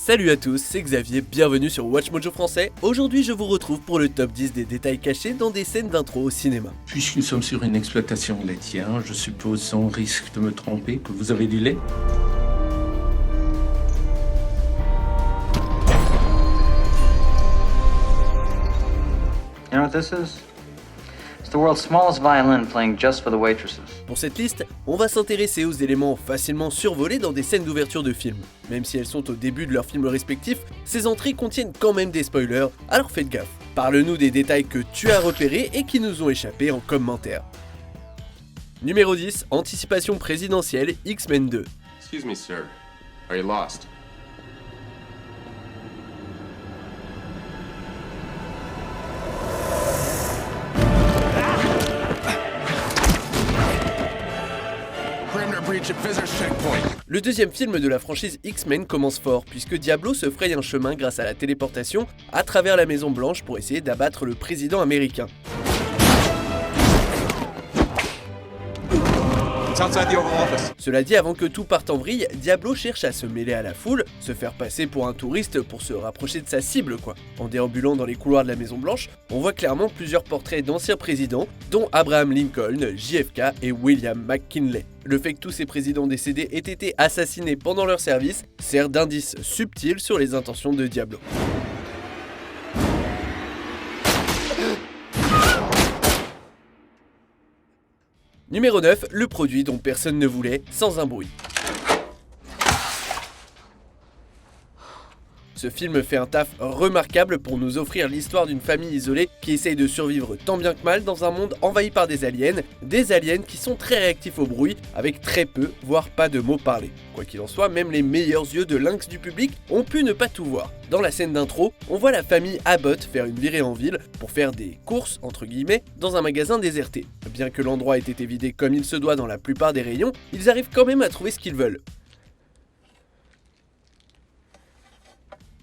Salut à tous, c'est Xavier, bienvenue sur Watch Mojo Français. Aujourd'hui je vous retrouve pour le top 10 des détails cachés dans des scènes d'intro au cinéma. Puisque nous sommes sur une exploitation laitière, je suppose sans risque de me tromper que vous avez du lait? You know what this is? It's the world's smallest violin playing just for the waitresses. Pour cette liste, on va s'intéresser aux éléments facilement survolés dans des scènes d'ouverture de films. Même si elles sont au début de leurs films respectifs, ces entrées contiennent quand même des spoilers, alors faites gaffe. Parle-nous des détails que tu as repérés et qui nous ont échappé en commentaire. Numéro 10, anticipation présidentielle X-Men 2. Excuse me, sir. Are you lost? Le deuxième film de la franchise X-Men commence fort, puisque Diablo se fraye un chemin grâce à la téléportation à travers la Maison Blanche pour essayer d'abattre le président américain. Cela dit, avant que tout parte en vrille, Diablo cherche à se mêler à la foule, se faire passer pour un touriste pour se rapprocher de sa cible quoi. En déambulant dans les couloirs de la Maison Blanche, on voit clairement plusieurs portraits d'anciens présidents, dont Abraham Lincoln, JFK et William McKinley. Le fait que tous ces présidents décédés aient été assassinés pendant leur service sert d'indice subtil sur les intentions de Diablo. Numéro 9, le produit dont personne ne voulait, sans un bruit. Ce film fait un taf remarquable pour nous offrir l'histoire d'une famille isolée qui essaye de survivre tant bien que mal dans un monde envahi par des aliens qui sont très réactifs au bruit, avec très peu, voire pas de mots parlés. Quoi qu'il en soit, même les meilleurs yeux de lynx du public ont pu ne pas tout voir. Dans la scène d'intro, on voit la famille Abbott faire une virée en ville pour faire des courses, entre guillemets, dans un magasin déserté. Bien que l'endroit ait été vidé comme il se doit dans la plupart des rayons, ils arrivent quand même à trouver ce qu'ils veulent.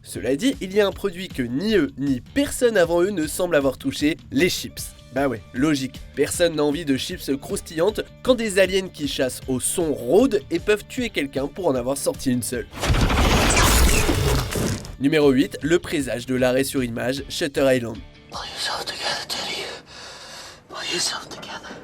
Cela dit, il y a un produit que ni eux, ni personne avant eux ne semble avoir touché, les chips. Bah ouais, logique, personne n'a envie de chips croustillantes quand des aliens qui chassent au son rôdent et peuvent tuer quelqu'un pour en avoir sorti une seule. Numéro 8, le présage de l'arrêt sur image, Shutter Island. Pull yourself together, Teddy. Pull yourself together.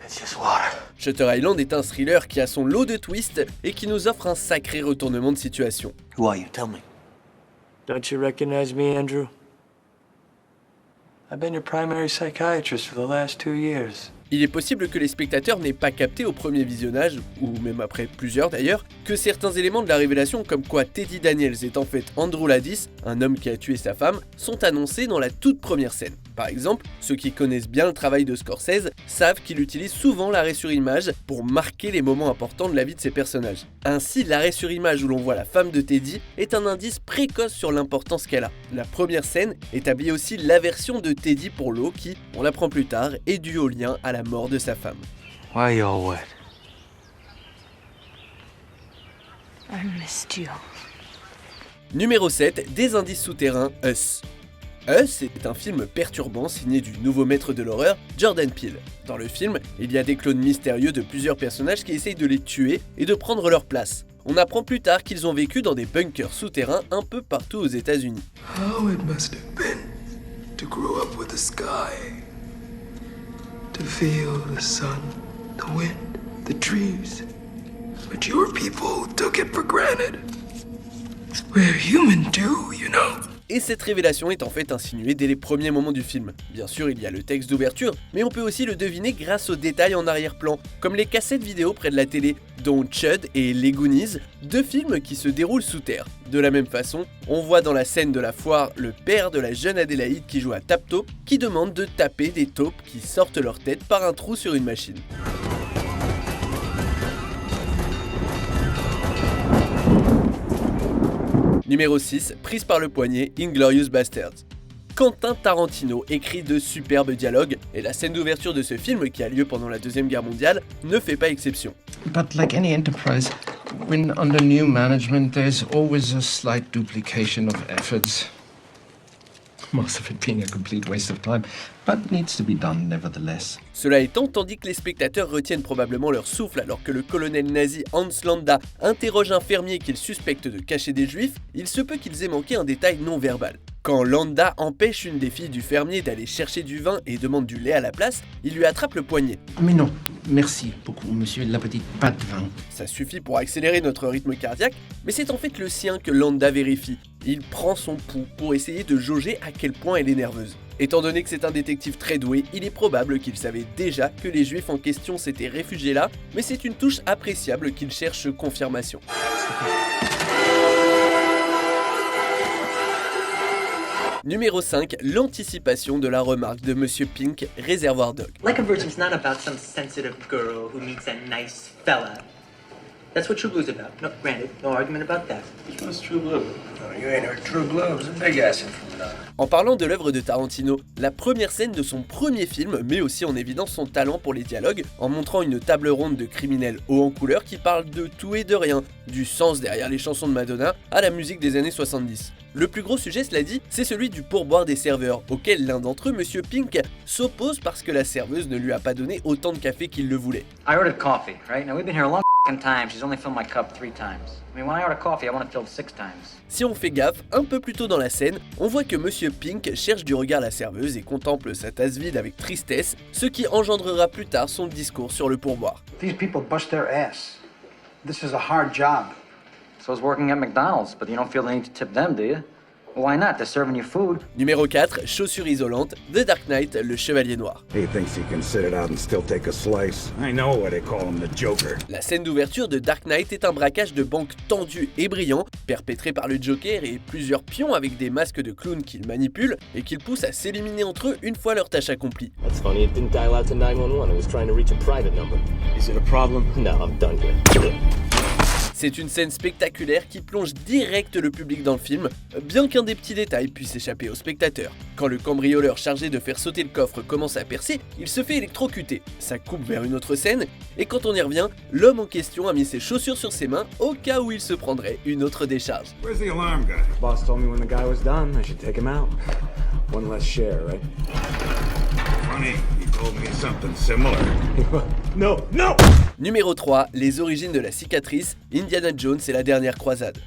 It's just water. Shutter Island est un thriller qui a son lot de twists et qui nous offre un sacré retournement de situation. Who are you? Tell me. Don't you recognize me, Andrew? I've been your primary psychiatrist for the last 2 years. Il est possible que les spectateurs n'aient pas capté au premier visionnage, ou même après plusieurs d'ailleurs, que certains éléments de la révélation comme quoi Teddy Daniels est en fait Andrew Laddis, un homme qui a tué sa femme, sont annoncés dans la toute première scène. Par exemple, ceux qui connaissent bien le travail de Scorsese savent qu'il utilise souvent l'arrêt sur image pour marquer les moments importants de la vie de ses personnages. Ainsi, l'arrêt sur image où l'on voit la femme de Teddy est un indice précoce sur l'importance qu'elle a. La première scène établit aussi l'aversion de Teddy pour l'eau qui, on l'apprend plus tard, est due au lien à la mort de sa femme. Why you all wet? I missed you. Numéro 7, des indices souterrains, Us. Us est un film perturbant signé du nouveau maître de l'horreur, Jordan Peele. Dans le film, il y a des clones mystérieux de plusieurs personnages qui essayent de les tuer et de prendre leur place. On apprend plus tard qu'ils ont vécu dans des bunkers souterrains un peu partout aux États-Unis. How it must have been to grow up with the sky, to feel the sun, the wind, the trees. But your people took it for granted. We're human too, you know. Et cette révélation est en fait insinuée dès les premiers moments du film. Bien sûr, il y a le texte d'ouverture, mais on peut aussi le deviner grâce aux détails en arrière-plan, comme les cassettes vidéo près de la télé, dont Chud et Les Goonies, deux films qui se déroulent sous terre. De la même façon, on voit dans la scène de la foire le père de la jeune Adélaïde qui joue à Tap-Taupe, qui demande de taper des taupes qui sortent leur tête par un trou sur une machine. Numéro 6, prise par le poignet, Inglourious Basterds. Quentin Tarantino écrit de superbes dialogues et la scène d'ouverture de ce film, qui a lieu pendant la Deuxième Guerre mondiale, ne fait pas exception. But like any enterprise, when under new management, there's always a slight duplication of efforts. most of it being a complete waste of time, but needs to be done nevertheless. Cela étant, tandis que les spectateurs retiennent probablement leur souffle alors que le colonel nazi Hans Landa interroge un fermier qu'il suspecte de cacher des juifs, il se peut qu'ils aient manqué un détail non verbal. Quand Landa empêche une des filles du fermier d'aller chercher du vin et demande du lait à la place, il lui attrape le poignet. Mais non, merci beaucoup, monsieur la petite, pas de vin. Ça suffit pour accélérer notre rythme cardiaque, mais c'est en fait le sien que Landa vérifie. Il prend son pouls pour essayer de jauger à quel point elle est nerveuse. Étant donné que c'est un détective très doué, il est probable qu'il savait déjà que les juifs en question s'étaient réfugiés là, mais c'est une touche appréciable qu'il cherche confirmation. Numéro 5, l'anticipation de la remarque de Monsieur Pink, Réservoir Dog. Like a Virgin's not about some sensitive girl who meets a nice fella. That's what True Blue's about. No, granted, no argument about that. What's True Blue? Oh, you ain't heard True Blue. It's a big ass from En parlant de l'œuvre de Tarantino, la première scène de son premier film met aussi en évidence son talent pour les dialogues, en montrant une table ronde de criminels haut en couleur qui parlent de tout et de rien, du sens derrière les chansons de Madonna à la musique des années 70. Le plus gros sujet, cela dit, c'est celui du pourboire des serveurs, auquel l'un d'entre eux, Monsieur Pink, s'oppose parce que la serveuse ne lui a pas donné autant de café qu'il le voulait. I ordered coffee, right? Now we've been here a long time. She's only filled my cup 3 times. I mean, when I order coffee, I want it filled 6 times. Si on fait gaffe, un peu plus tôt dans la scène, on voit que Monsieur Pink cherche du regard la serveuse et contemple sa tasse vide avec tristesse, ce qui engendrera plus tard son discours sur le pourboire. These people bust their ass. This is a hard job. So I was working at McDonald's, but you don't feel the need to tip them, do you? Well, why not? They're serving you food. Numéro 4, chaussure isolante, The Dark Knight, le Chevalier Noir. He thinks he can sit it out and still take a slice. I know why they call him the Joker. La scène d'ouverture de Dark Knight est un braquage de banque tendu et brillant, perpétré par le Joker et plusieurs pions avec des masques de clowns qu'il manipule et qu'il pousse à s'éliminer entre eux une fois leur tâche accomplie. That's funny, it didn't dial out to 911, it was trying to reach a private number. Is it a problem? No, I'm done here. C'est une scène spectaculaire qui plonge direct le public dans le film, bien qu'un des petits détails puisse échapper aux spectateurs. Quand le cambrioleur chargé de faire sauter le coffre commence à percer, il se fait électrocuter. Ça coupe vers une autre scène, et quand on y revient, l'homme en question a mis ses chaussures sur ses mains au cas où il se prendrait une autre décharge. Where's the alarm guy? Boss told me when the guy was done, I should take him out. One less share, right? Funny, he told me something similar. No! Numéro 3, les origines de la cicatrice, Indiana Jones et la dernière croisade.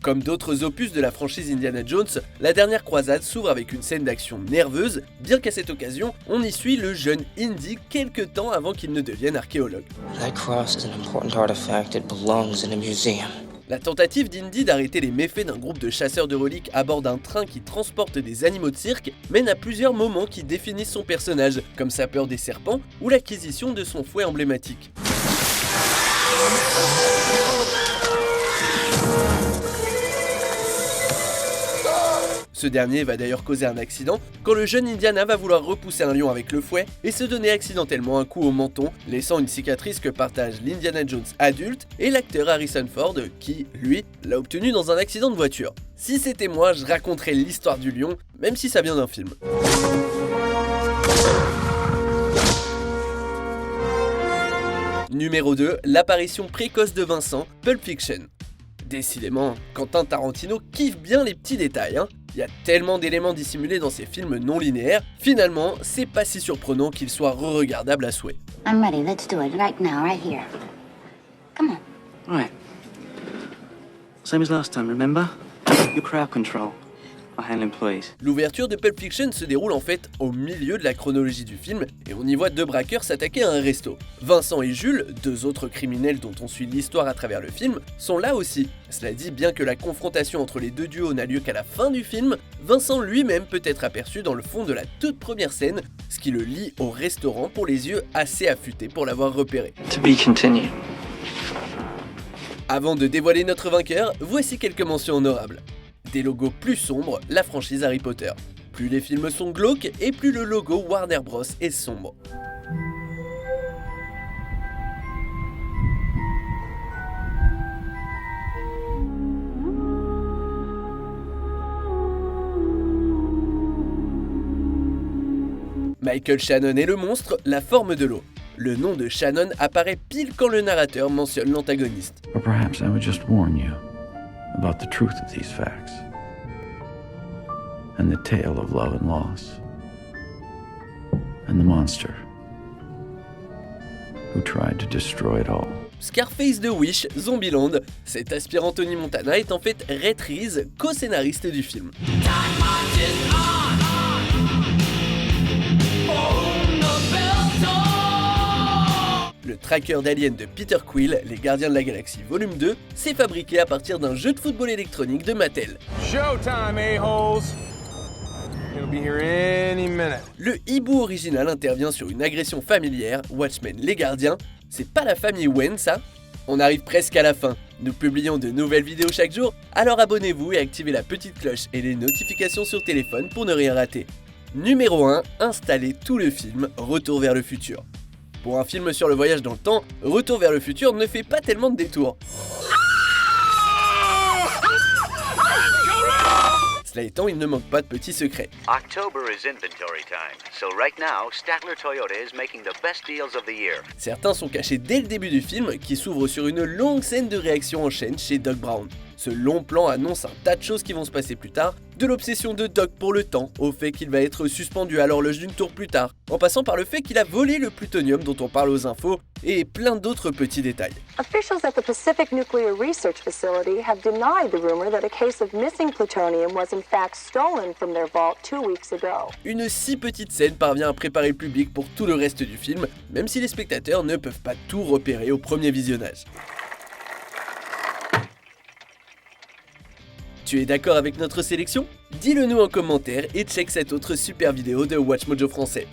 Comme d'autres opus de la franchise Indiana Jones, la dernière croisade s'ouvre avec une scène d'action nerveuse, bien qu'à cette occasion, on y suit le jeune Indy quelques temps avant qu'il ne devienne archéologue. That cross is an important artifact. It belongs in a museum. La tentative d'Indy d'arrêter les méfaits d'un groupe de chasseurs de reliques à bord d'un train qui transporte des animaux de cirque mène à plusieurs moments qui définissent son personnage, comme sa peur des serpents ou l'acquisition de son fouet emblématique. Ce dernier va d'ailleurs causer un accident quand le jeune Indiana va vouloir repousser un lion avec le fouet et se donner accidentellement un coup au menton, laissant une cicatrice que partagent l'Indiana Jones adulte et l'acteur Harrison Ford qui, lui, l'a obtenu dans un accident de voiture. Si c'était moi, je raconterais l'histoire du lion, même si ça vient d'un film. Numéro 2, l'apparition précoce de Vincent, Pulp Fiction. Décidément, Quentin Tarantino kiffe bien les petits détails, hein. Il y a tellement d'éléments dissimulés dans ces films non linéaires, finalement, c'est pas si surprenant qu'ils soient re-regardables à souhait. I'm ready, let's do it right now, right here. Come on. Right. Same as last time, remember? Your crowd control. I handle employees. L'ouverture de Pulp Fiction se déroule en fait au milieu de la chronologie du film et on y voit deux braqueurs s'attaquer à un resto. Vincent et Jules, deux autres criminels dont on suit l'histoire à travers le film, sont là aussi. Cela dit, bien que la confrontation entre les deux duos n'a lieu qu'à la fin du film, Vincent lui-même peut être aperçu dans le fond de la toute première scène, ce qui le lie au restaurant pour les yeux assez affûtés pour l'avoir repéré. To be continued. Avant de dévoiler notre vainqueur, voici quelques mentions honorables. Des logos plus sombres, la franchise Harry Potter. Plus les films sont glauques et plus le logo Warner Bros est sombre. Michael Shannon est le monstre, la forme de l'eau. Le nom de Shannon apparaît pile quand le narrateur mentionne l'antagoniste. Or perhaps I would just warn you about the truth of these facts. and the tale of love and loss. And the monster who tried to destroy it all. Scarface de Wish, Zombieland, cet aspirant Tony Montana est en fait Rhett Reese, co-scénariste du film. Le tracker d'Alien de Peter Quill, Les Gardiens de la Galaxie Volume 2, s'est fabriqué à partir d'un jeu de football électronique de Mattel. Showtime, a-holes! He'll be here any minute. Le hibou original intervient sur une agression familière, Watchmen Les Gardiens. C'est pas la famille Wayne, ça? On arrive presque à la fin. Nous publions de nouvelles vidéos chaque jour, alors abonnez-vous et activez la petite cloche et les notifications sur téléphone pour ne rien rater. Numéro 1, installez tout le film Retour vers le futur. Pour un film sur le voyage dans le temps, Retour vers le futur ne fait pas tellement de détours. Cela étant, il ne manque pas de petits secrets. October is inventory time, so right now Statler Toyota is making the best deals of the year. Certains sont cachés dès le début du film, qui s'ouvre sur une longue scène de réaction en chaîne chez Doc Brown. Ce long plan annonce un tas de choses qui vont se passer plus tard, de l'obsession de Doc pour le temps, au fait qu'il va être suspendu à l'horloge d'une tour plus tard, en passant par le fait qu'il a volé le plutonium dont on parle aux infos, et plein d'autres petits détails. Officials at the Pacific Nuclear Research Facility have denied the rumor that a case of missing plutonium was in fact stolen from their vault 2 weeks ago. Une si petite scène parvient à préparer le public pour tout le reste du film, même si les spectateurs ne peuvent pas tout repérer au premier visionnage. Tu es d'accord avec notre sélection? Dis-le nous en commentaire et check cette autre super vidéo de WatchMojo français.